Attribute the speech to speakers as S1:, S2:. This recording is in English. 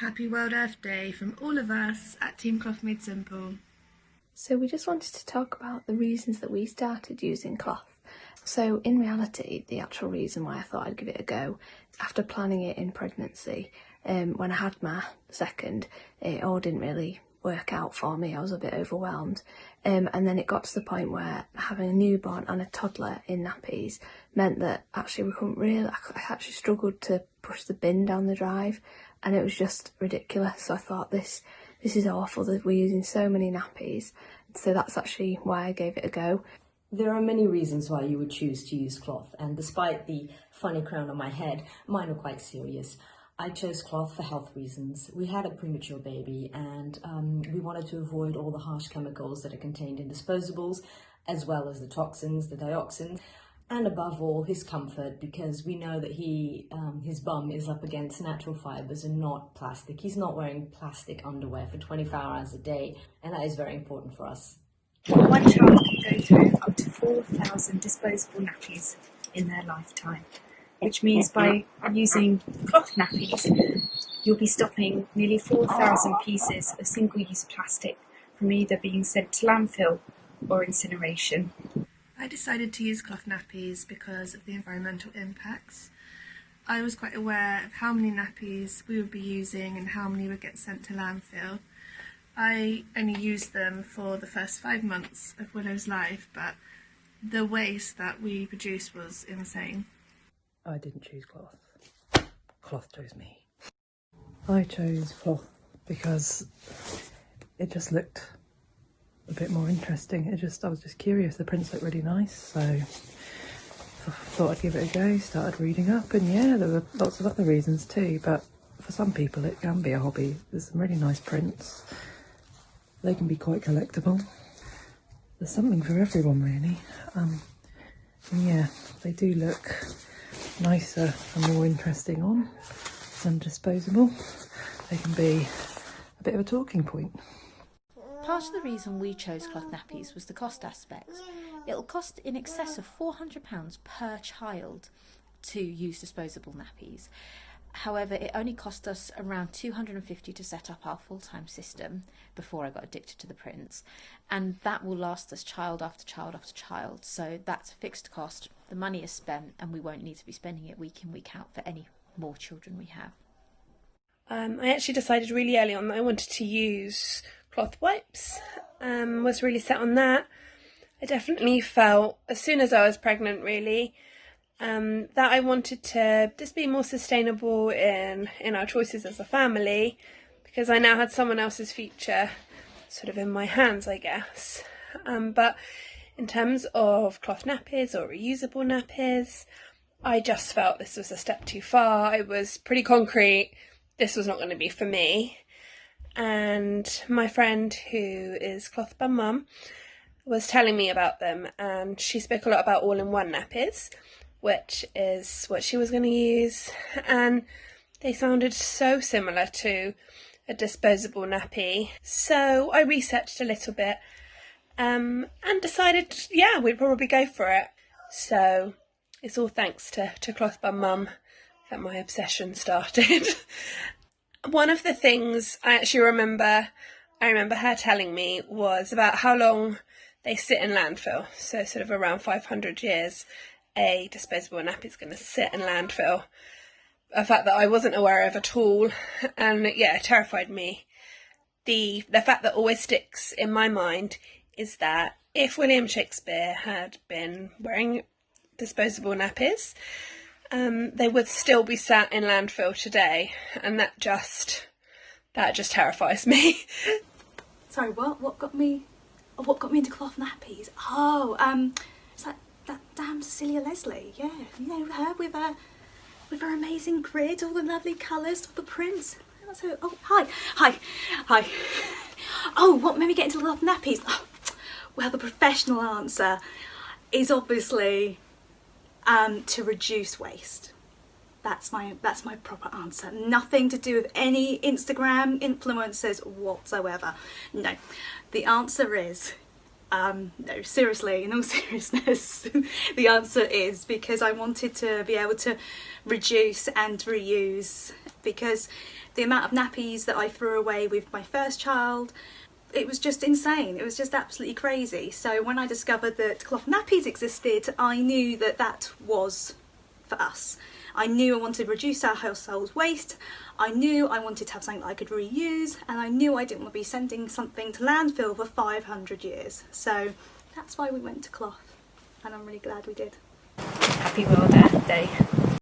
S1: Happy World Earth Day from all of us at Team Cloth Made Simple.
S2: So we just wanted to talk about the reasons that we started using cloth. So in reality, the actual reason why I thought I'd give it a go, after planning it in pregnancy, when I had my second, it all didn't really work out for me. I was a bit overwhelmed. And then it got to the point where having a newborn and a toddler in nappies meant that actually we couldn't really, I actually struggled to push the bin down the drive, and it was just ridiculous. So I thought this is awful that we're using so many nappies. So that's actually why I gave it a go.
S3: There are many reasons why you would choose to use cloth, and despite the funny crown on my head, mine are quite serious. I chose cloth for health reasons. We had a premature baby and we wanted to avoid all the harsh chemicals that are contained in disposables, as well as the toxins, the dioxins, and above all his comfort, because we know that his bum is up against natural fibres and not plastic. He's not wearing plastic underwear for 24 hours a day, and that is very important for us.
S4: One child can go through up to 4,000 disposable nappies in their lifetime, which means by using cloth nappies, you'll be stopping nearly 4,000 pieces of single-use plastic from either being sent to landfill or incineration.
S1: I decided to use cloth nappies because of the environmental impacts. I was quite aware of how many nappies we would be using and how many would get sent to landfill. I only used them for the first 5 months of Willow's life, but the waste that we produced was insane.
S5: I didn't choose cloth. Cloth chose me. I chose cloth because it just looked a bit more interesting. I was just curious. The prints looked really nice, so I thought I'd give it a go. Started reading up, and yeah, there were lots of other reasons too, but for some people it can be a hobby. There's some really nice prints. They can be quite collectible. There's something for everyone really. And yeah, they do look nicer and more interesting on than disposable. They can be a bit of a talking point.
S6: Part of the reason we chose cloth nappies was the cost aspect. It'll cost in excess of £400 per child to use disposable nappies. However, it only cost us around £250 to set up our full-time system before I got addicted to the prints, and that will last us child after child after child. So that's a fixed cost. The money is spent, and we won't need to be spending it week in, week out for any more children we have.
S7: I actually decided really early on that I wanted to use cloth wipes. Was really set on that. I definitely felt, as soon as I was pregnant really, that I wanted to just be more sustainable in our choices as a family, because I now had someone else's future sort of in my hands, I guess. But in terms of cloth nappies or reusable nappies, I just felt this was a step too far. It was pretty concrete. This was not going to be for me. And my friend, who is Cloth Bum Mum, was telling me about them, and she spoke a lot about all-in-one nappies, which is what she was going to use, and they sounded so similar to a disposable nappy. So I researched a little bit and decided, yeah, we'd probably go for it. So it's all thanks to Cloth Bum Mum that my obsession started. One of the things I remember her telling me was about how long they sit in landfill. So sort of around 500 years. A disposable nappy is going to sit in landfill. A fact that I wasn't aware of at all, and yeah, it terrified me. The fact that always sticks in my mind is that if William Shakespeare had been wearing disposable nappies, they would still be sat in landfill today, and that just terrifies me.
S8: Sorry, what got me into cloth nappies? Oh, it's that damn Cecilia Leslie, yeah, you know her with her amazing grid, all the lovely colours, all the prints. So, oh, hi. Oh, what made me get into cloth nappies? Oh, well, the professional answer is obviously to reduce waste. That's my proper answer. Nothing to do with any Instagram influencers whatsoever. No, the answer is no, seriously, in all seriousness, the answer is because I wanted to be able to reduce and reuse because the amount of nappies that I threw away with my first child, it was just insane. It was just absolutely crazy. So when I discovered that cloth nappies existed, I knew that that was for us. I knew I wanted to reduce our household waste. I knew I wanted to have something that I could reuse, and I knew I didn't want to be sending something to landfill for 500 years. So that's why we went to cloth, and I'm really glad we did.
S4: Happy World Earth Day.